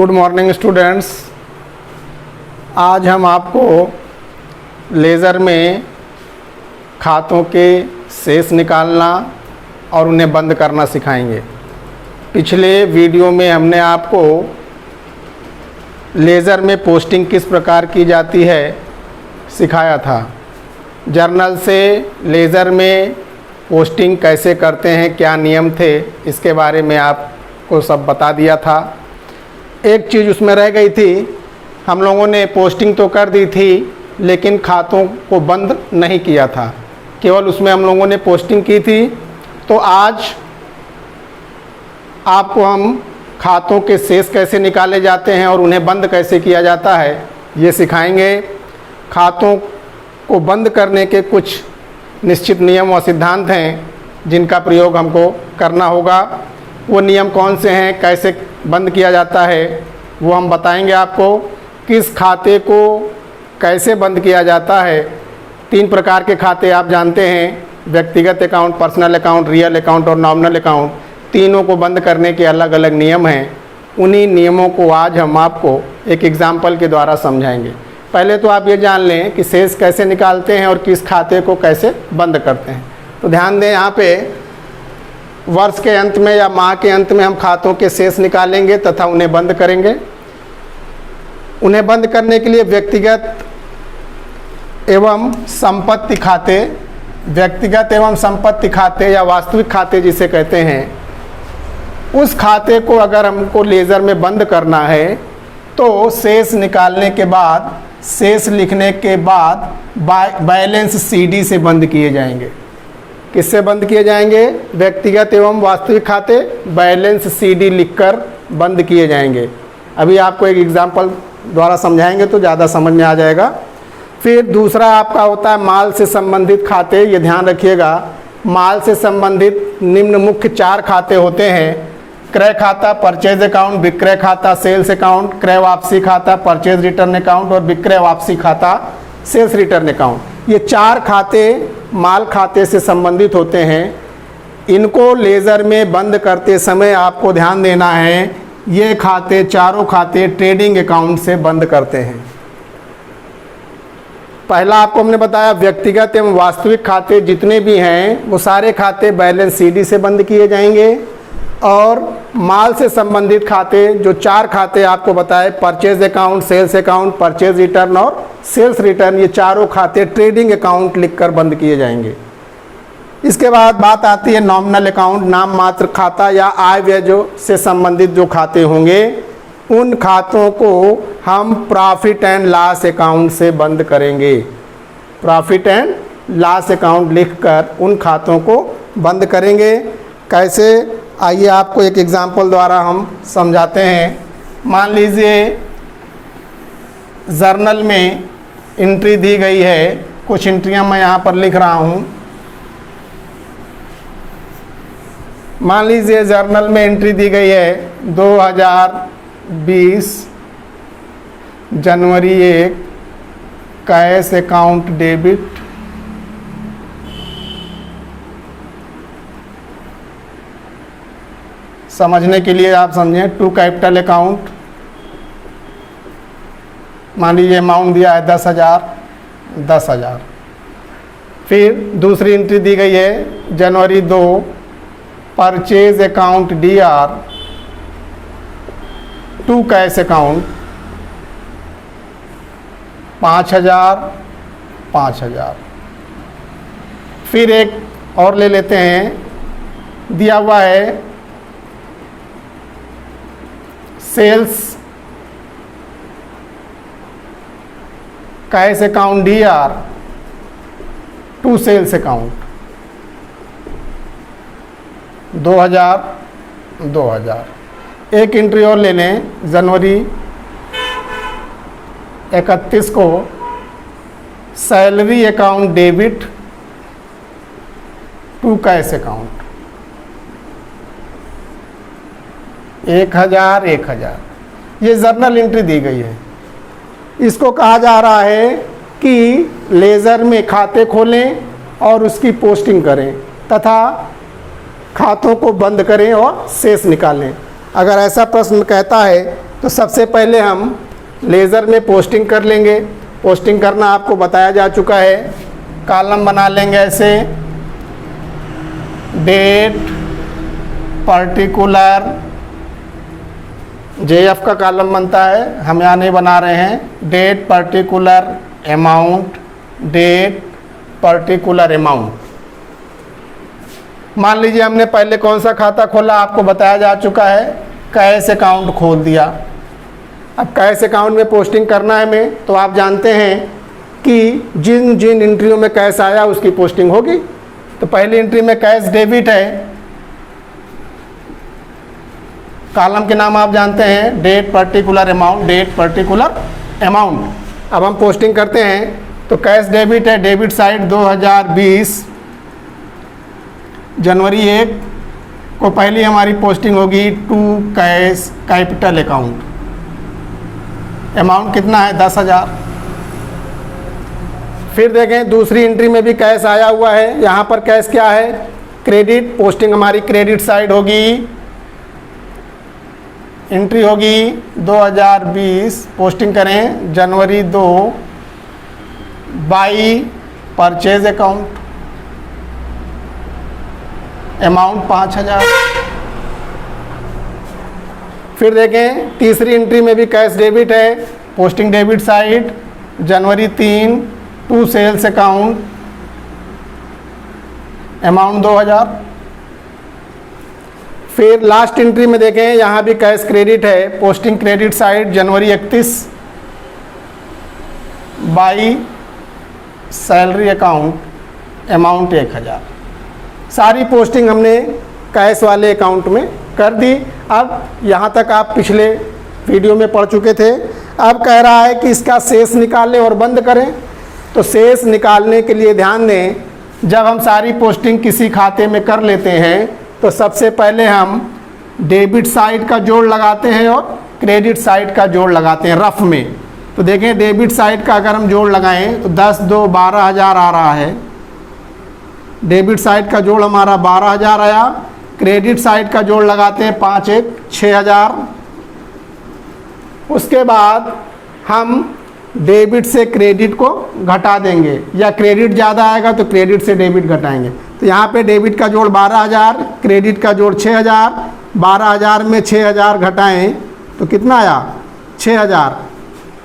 Good morning students. आज हम आपको लेज़र में खातों के शेष निकालना और उन्हें बंद करना सिखाएंगे। पिछले वीडियो में हमने आपको लेज़र में पोस्टिंग किस प्रकार की जाती है सिखाया था। जर्नल से लेज़र में पोस्टिंग कैसे करते हैं, क्या नियम थे, इसके बारे में आपको सब बता दिया था। एक चीज़ उसमें रह गई थी, हम लोगों ने पोस्टिंग तो कर दी थी लेकिन खातों को बंद नहीं किया था, केवल उसमें हम लोगों ने पोस्टिंग की थी। तो आज आपको हम खातों के शेष कैसे निकाले जाते हैं और उन्हें बंद कैसे किया जाता है ये सिखाएंगे। खातों को बंद करने के कुछ निश्चित नियम और सिद्धांत हैं जिनका प्रयोग हमको करना होगा। वो नियम कौन से हैं, कैसे बंद किया जाता है, वो हम बताएंगे आपको। किस खाते को कैसे बंद किया जाता है। 3 प्रकार के खाते आप जानते हैं, व्यक्तिगत account, personal account, real account और नॉमिनल अकाउंट। तीनों को बंद करने के अलग अलग नियम हैं। उन्हीं नियमों को आज हम आपको एक एग्जाम्पल के द्वारा समझाएंगे। पहले तो आप ये जान लें कि शेष कैसे निकालते हैं और किस खाते को कैसे बंद करते हैं। तो ध्यान दें, यहाँ पे वर्ष के अंत में या माह के अंत में हम खातों के शेष निकालेंगे तथा उन्हें बंद करेंगे। उन्हें बंद करने के लिए व्यक्तिगत एवं संपत्ति खाते, व्यक्तिगत एवं संपत्ति खाते या वास्तविक खाते जिसे कहते हैं, उस खाते को अगर हमको लेज़र में बंद करना है तो शेष निकालने के बाद, शेष लिखने के बाद बैलेंस सीडी से बंद किए जाएंगे। किससे बंद किए जाएंगे? व्यक्तिगत एवं वास्तविक खाते बैलेंस सीडी लिखकर बंद किए जाएंगे। अभी आपको एक एग्जांपल द्वारा समझाएंगे तो ज़्यादा समझ में आ जाएगा। फिर दूसरा आपका होता है माल से संबंधित खाते। ये ध्यान रखिएगा, माल से संबंधित निम्न मुख्य 4 खाते होते हैं। क्रय खाता, परचेज अकाउंट, विक्रय खाता, सेल्स अकाउंट, क्रय वापसी खाता, परचेज रिटर्न अकाउंट और विक्रय वापसी खाता, सेल्स रिटर्न अकाउंट। ये 4 खाते माल खाते से संबंधित होते हैं। इनको लेज़र में बंद करते समय आपको ध्यान देना है, ये खाते, चारों खाते ट्रेडिंग अकाउंट से बंद करते हैं। पहला आपको हमने बताया व्यक्तिगत एवं वास्तविक खाते जितने भी हैं वो सारे खाते बैलेंस सीडी से बंद किए जाएंगे। और माल से संबंधित खाते जो 4 खाते आपको बताए, purchase account, sales account, purchase return और सेल्स रिटर्न, ये चारों खाते ट्रेडिंग अकाउंट लिखकर बंद किए जाएंगे। इसके बाद बात आती है नॉमिनल अकाउंट, नाम मात्र खाता या आय व्यय जो से संबंधित जो खाते होंगे, उन खातों को हम प्रॉफिट एंड लॉस अकाउंट से बंद करेंगे। प्रॉफिट एंड लॉस अकाउंट लिखकर उन खातों को बंद करेंगे। कैसे, आइए आपको एक एग्जाम्पल द्वारा हम समझाते हैं। मान लीजिए जर्नल में एंट्री दी गई है, कुछ एंट्रियां मैं यहाँ पर लिख रहा हूँ। मान लीजिए जर्नल में एंट्री दी गई है 2020 जनवरी 1 कैश अकाउंट डेबिट, समझने के लिए आप समझें, टू कैपिटल अकाउंट। मान लीजिए अमाउंट दिया है 10,000। फिर दूसरी एंट्री दी गई है जनवरी 2 purchase account DR, to cash account 5,000। फिर एक और ले लेते हैं, दिया हुआ है sales cash account DR, to sales account 2,000। एक एंट्री और ले लें, जनवरी 31 को salary account debit, to cash account 1,000। ये जर्नल एंट्री दी गई है। इसको कहा जा रहा है कि लेज़र में खाते खोलें और उसकी पोस्टिंग करें तथा खातों को बंद करें और शेष निकालें। अगर ऐसा प्रश्न कहता है तो सबसे पहले हम लेज़र में पोस्टिंग कर लेंगे। पोस्टिंग करना आपको बताया जा चुका है। कॉलम बना लेंगे ऐसे, डेट पर्टिकुलर, JF का कॉलम बनता है, हम यहाँ नहीं बना रहे हैं। Date particular amount, date particular amount. मान लीजिए हमने पहले कौन सा खाता खोला, आपको बताया जा चुका है, कैश अकाउंट खोल दिया। अब कैश अकाउंट में पोस्टिंग करना है हमें, तो आप जानते हैं कि जिन जिन एंट्रियों में कैश आया उसकी पोस्टिंग होगी। तो पहली एंट्री में कैश डेबिट है, कॉलम के नाम आप जानते हैं, date particular amount, date particular amount. अब हम पोस्टिंग करते हैं, तो कैश डेबिट है, डेबिट साइड 2020 जनवरी 1 को पहली हमारी पोस्टिंग होगी to cash capital account. Amount कितना है, 10,000। फिर देखें दूसरी एंट्री में भी कैश आया हुआ है, यहाँ पर कैश क्या है, क्रेडिट। पोस्टिंग हमारी क्रेडिट साइड होगी, एंट्री होगी 2020, पोस्टिंग करें जनवरी 2 बाई परचेज अकाउंट, अमाउंट 5,000। फिर देखें तीसरी एंट्री में भी कैश डेबिट है, पोस्टिंग डेबिट साइड जनवरी 3 टू सेल्स अकाउंट, अमाउंट 2,000। फिर लास्ट एंट्री में देखें यहाँ भी कैश क्रेडिट है, पोस्टिंग क्रेडिट साइड जनवरी 31 बाई सैलरी अकाउंट, अमाउंट 1,000। सारी पोस्टिंग हमने कैश वाले अकाउंट में कर दी। अब यहाँ तक आप पिछले वीडियो में पढ़ चुके थे। अब कह रहा है कि इसका शेष निकालें और बंद करें। तो शेष निकालने के लिए ध्यान दें, जब हम सारी पोस्टिंग किसी खाते में कर लेते हैं तो सबसे पहले हम डेबिट साइड का जोड़ लगाते हैं और क्रेडिट साइड का जोड़ लगाते हैं रफ में। तो देखें डेबिट साइड का अगर हम जोड़ लगाएं तो 10 2 12,000 आ रहा है। डेबिट साइड का जोड़ हमारा 12,000 आया। क्रेडिट साइड का जोड़ लगाते हैं 5 1 6,000। उसके बाद हम डेबिट से क्रेडिट को घटा देंगे, या क्रेडिट ज़्यादा आएगा तो क्रेडिट से डेबिट घटाएंगे। तो यहाँ पे डेबिट का जोड़ 12,000, क्रेडिट का जोड़ 6,000। 12,000 में 6,000 घटाएं तो कितना आया, 6,000।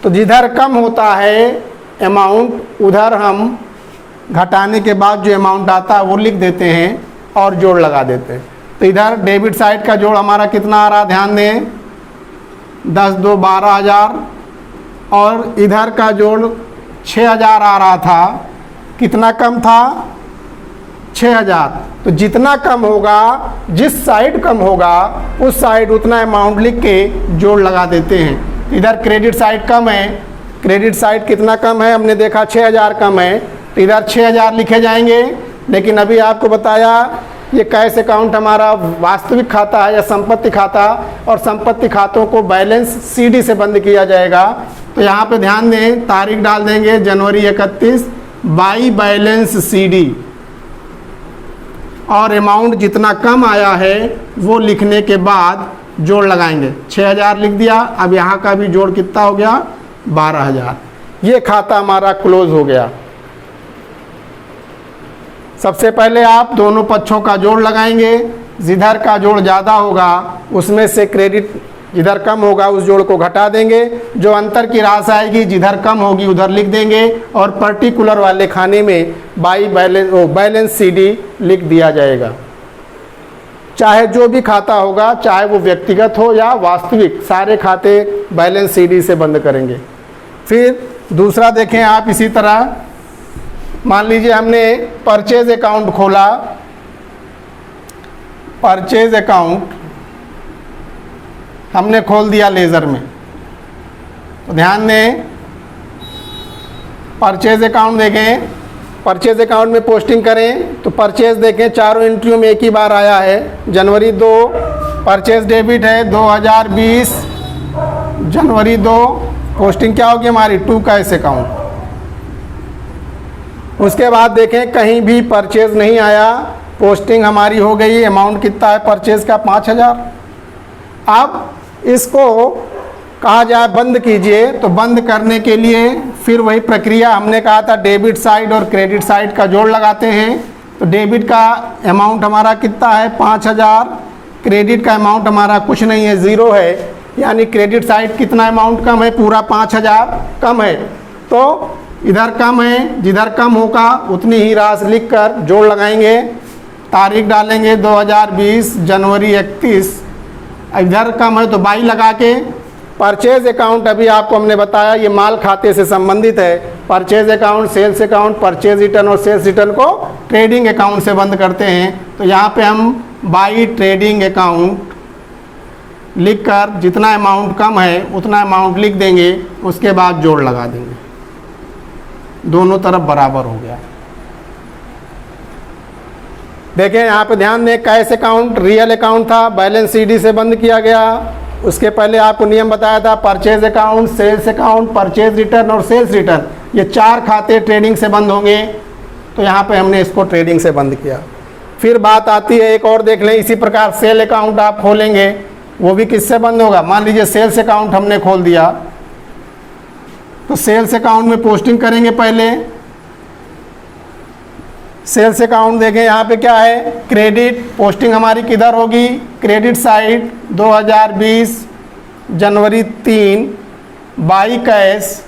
तो जिधर कम होता है अमाउंट, उधर हम घटाने के बाद जो अमाउंट आता है वो लिख देते हैं और जोड़ लगा देते हैं। तो इधर डेबिट साइड का जोड़ हमारा कितना आ रहा, ध्यान दें, 10 2 12,000, और इधर का जोड़ 6,000 आ रहा था। कितना कम था, 6,000। तो जितना कम होगा, जिस साइड कम होगा उस साइड उतना अमाउंट लिख के जोड़ लगा देते हैं। इधर क्रेडिट साइड कम है, क्रेडिट साइड कितना कम है, हमने देखा 6,000 कम है, तो इधर 6,000 लिखे जाएंगे। लेकिन अभी आपको बताया ये कैश अकाउंट हमारा वास्तविक खाता है या संपत्ति खाता, और संपत्ति खातों को बैलेंस CD से बंद किया जाएगा। तो यहाँ पे ध्यान दें, तारीख डाल देंगे जनवरी 31 बाई बैलेंस CD, और अमाउंट जितना कम आया है वो लिखने के बाद जोड़ लगाएंगे। 6,000 लिख दिया। अब यहाँ का भी जोड़ कितना हो गया, 12,000। ये खाता हमारा क्लोज हो गया। सबसे पहले आप दोनों पक्षों का जोड़ लगाएंगे। जिधर का जोड़ ज़्यादा होगा उसमें से क्रेडिट, जिधर कम होगा उस जोड़ को घटा देंगे। जो अंतर की राशि आएगी जिधर कम होगी उधर लिख देंगे, और पर्टिकुलर वाले खाने में बाई बैलेंस CD लिख दिया जाएगा। चाहे जो भी खाता होगा, चाहे वो व्यक्तिगत हो या वास्तविक, सारे खाते बैलेंस CD से बंद करेंगे। फिर दूसरा देखें आप, इसी तरह मान लीजिए हमने परचेज अकाउंट खोला। परचेज अकाउंट हमने खोल दिया लेज़र में। तो ध्यान दें, परचेज अकाउंट देखें, परचेज अकाउंट में पोस्टिंग करें तो परचेज देखें चारों एंट्रियों में एक ही बार आया है। जनवरी 2 परचेज डेबिट है 2020 जनवरी 2, पोस्टिंग क्या होगी हमारी, टू कैश अकाउंट। उसके बाद देखें कहीं भी परचेज नहीं आया, पोस्टिंग हमारी हो गई। अमाउंट कितना है परचेज का, 5,000। अब इसको कहा जाए बंद कीजिए, तो बंद करने के लिए फिर वही प्रक्रिया हमने कहा था, डेबिट साइड और क्रेडिट साइड का जोड़ लगाते हैं। तो डेबिट का अमाउंट हमारा कितना है 5000, क्रेडिट का अमाउंट हमारा कुछ नहीं है, 0 है, यानी क्रेडिट साइड कितना अमाउंट कम है, पूरा 5000 कम है। तो इधर कम है, जिधर कम होगा उतनी ही राशि लिखकर जोड़ लगाएंगे, तारीख डालेंगे 2020 जनवरी 31, इधर कम है तो 22 लगा के। परचेज अकाउंट अभी आपको हमने बताया ये माल खाते से संबंधित है। Purchase account, sales account, purchase return और सेल्स रिटर्न को ट्रेडिंग अकाउंट से बंद करते हैं। तो यहाँ पे हम बाई ट्रेडिंग अकाउंट लिखकर जितना अमाउंट कम है उतना अमाउंट लिख देंगे, उसके बाद जोड़ लगा देंगे, दोनों तरफ बराबर हो गया। देखें यहाँ पे ध्यान दें, कैश अकाउंट रियल अकाउंट था, बैलेंस सीडी से बंद किया गया। उसके पहले आपको नियम बताया था, purchase account, sales account, purchase return और सेल्स रिटर्न, ये 4 खाते ट्रेडिंग से बंद होंगे। तो यहाँ पे हमने इसको ट्रेडिंग से बंद किया। फिर बात आती है, एक और देख लें, इसी प्रकार सेल अकाउंट आप खोलेंगे, वो भी किससे बंद होगा। मान लीजिए सेल्स अकाउंट हमने खोल दिया, तो सेल्स अकाउंट में पोस्टिंग करेंगे पहले। सेल्स अकाउंट देखें यहाँ पे क्या है, क्रेडिट, पोस्टिंग हमारी किधर होगी, क्रेडिट साइड 2020 जनवरी 3, बाई कैश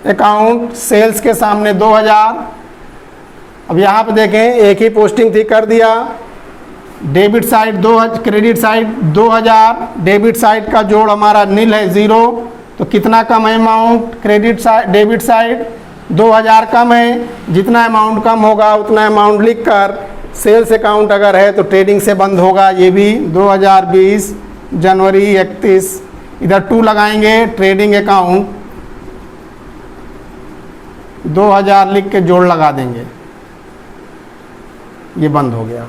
अकाउंट, सेल्स के सामने 2000। अब यहाँ पे देखें एक ही पोस्टिंग थी, कर दिया। Debit side 2000, credit side 2000, debit side का जोड़ हमारा नील है 0, तो कितना कम है amount, credit side, debit side 2000 कम है, जितना अमाउंट कम होगा उतना अमाउंट लिखकर सेल्स अकाउंट अगर है तो ट्रेडिंग से बंद होगा। ये भी 2020 जनवरी 31, इधर 2 लगाएंगे, ट्रेडिंग अकाउंट 2000 लिख के जोड़ लगा देंगे, ये बंद हो गया।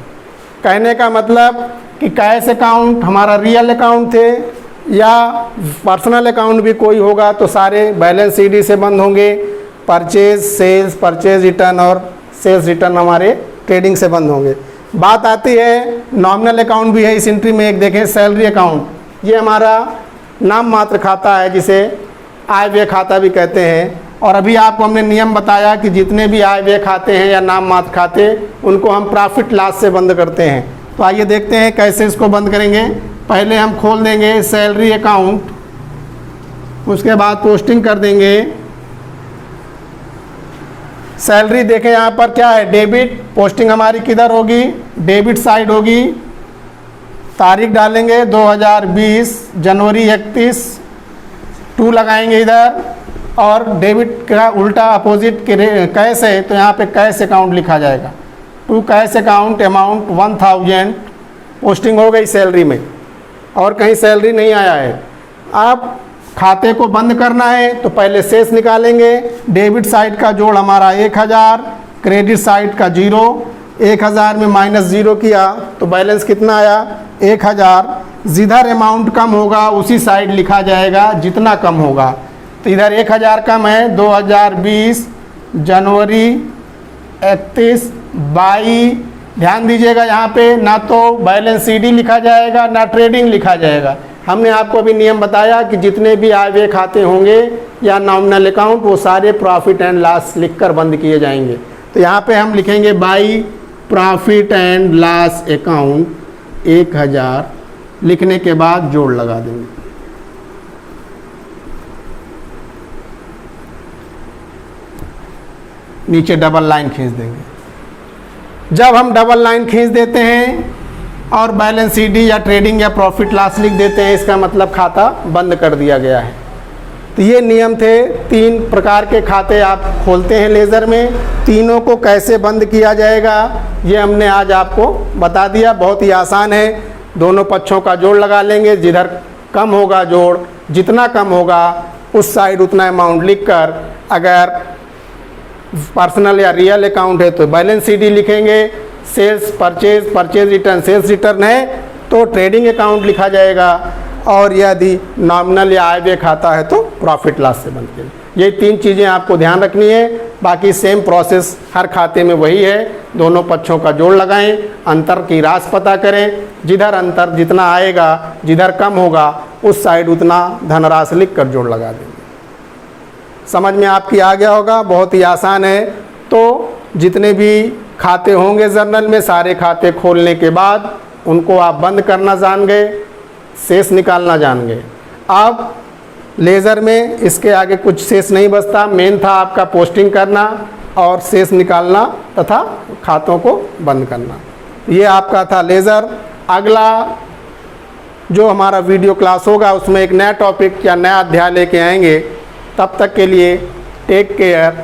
कहने का मतलब कि कैश अकाउंट हमारा रियल अकाउंट थे या पर्सनल अकाउंट भी कोई होगा तो सारे बैलेंस सीडी से बंद होंगे। परचेज, सेल्स, परचेज रिटर्न और सेल्स रिटर्न हमारे ट्रेडिंग से बंद होंगे। बात आती है नॉमिनल अकाउंट भी है इस एंट्री में, एक देखें सैलरी अकाउंट, ये हमारा नाम मात्र खाता है जिसे आय व्यय खाता भी कहते हैं। और अभी आपको हमने नियम बताया कि जितने भी आय व्यय खाते हैं या नाम मात्र खाते, उनको हम प्रॉफिट लॉस से बंद करते हैं। तो आइए देखते हैं कैसे इसको बंद करेंगे। पहले हम खोल देंगे सैलरी अकाउंट, उसके बाद पोस्टिंग कर देंगे सैलरी। देखें यहाँ पर क्या है, डेबिट, पोस्टिंग हमारी किधर होगी, डेबिट साइड होगी, तारीख डालेंगे 2020 जनवरी 31, 2 लगाएंगे इधर, और डेबिट का उल्टा अपोजिट कैश है तो यहाँ पे कैश अकाउंट लिखा जाएगा। 2 कैश अकाउंट, अमाउंट 1000, पोस्टिंग हो गई सैलरी में, और कहीं सैलरी नहीं आया है। आप खाते को बंद करना है तो पहले शेष निकालेंगे। डेबिट साइड का जोड़ हमारा 1000, क्रेडिट साइड का 0, 1000 में -0 किया तो बैलेंस कितना आया 1000। जिधर अमाउंट कम होगा उसी साइड लिखा जाएगा जितना कम होगा। तो इधर 1000 कम है, 2020 जनवरी 31 22। ध्यान दीजिएगा यहाँ पे ना तो बैलेंस सीडी लिखा जाएगा ना ट्रेडिंग लिखा जाएगा। हमने आपको अभी नियम बताया कि जितने भी आय व्यय खाते होंगे या नॉमिनल अकाउंट वो सारे प्रॉफिट एंड लॉस लिखकर बंद किए जाएंगे। तो यहाँ पे हम लिखेंगे by profit and loss account 1000, लिखने के बाद जोड़ लगा देंगे। नीचे डबल लाइन खींच देंगे। जब हम डबल लाइन खींच देते हैं और बैलेंस सीडी या ट्रेडिंग या प्रॉफिट लॉस लिख देते हैं, इसका मतलब खाता बंद कर दिया गया है। तो ये नियम थे। 3 प्रकार के खाते आप खोलते हैं लेज़र में, तीनों को कैसे बंद किया जाएगा ये हमने आज आपको बता दिया। बहुत ही आसान है, दोनों पक्षों का जोड़ लगा लेंगे, जिधर कम होगा जोड़, जितना कम होगा उस साइड उतना अमाउंट लिखकर, अगर पर्सनल या रियल अकाउंट है तो बैलेंस सीडी लिखेंगे, sales purchase, purchase return sales return है तो ट्रेडिंग अकाउंट लिखा जाएगा, और यदि नॉमिनल या आय व्यय खाता है तो प्रॉफिट लॉस से बंद करें। ये 3 चीज़ें आपको ध्यान रखनी है। बाकी सेम प्रोसेस हर खाते में वही है, दोनों पक्षों का जोड़ लगाएं, अंतर की राशि पता करें, जिधर अंतर जितना आएगा, जिधर कम होगा उस साइड उतना धनराशि लिख कर जोड़ लगा देंगे। समझ में आपकी आ गया होगा, बहुत ही आसान है। तो जितने भी खाते होंगे जर्नल में, सारे खाते खोलने के बाद उनको आप बंद करना जान गए, शेष निकालना जान गए। अब लेज़र में इसके आगे कुछ शेष नहीं बचता। मेन था आपका पोस्टिंग करना और शेष निकालना तथा खातों को बंद करना। ये आपका था लेज़र। अगला जो हमारा वीडियो क्लास होगा उसमें एक नया टॉपिक या नया अध्याय लेके आएंगे। तब तक के लिए टेक केयर।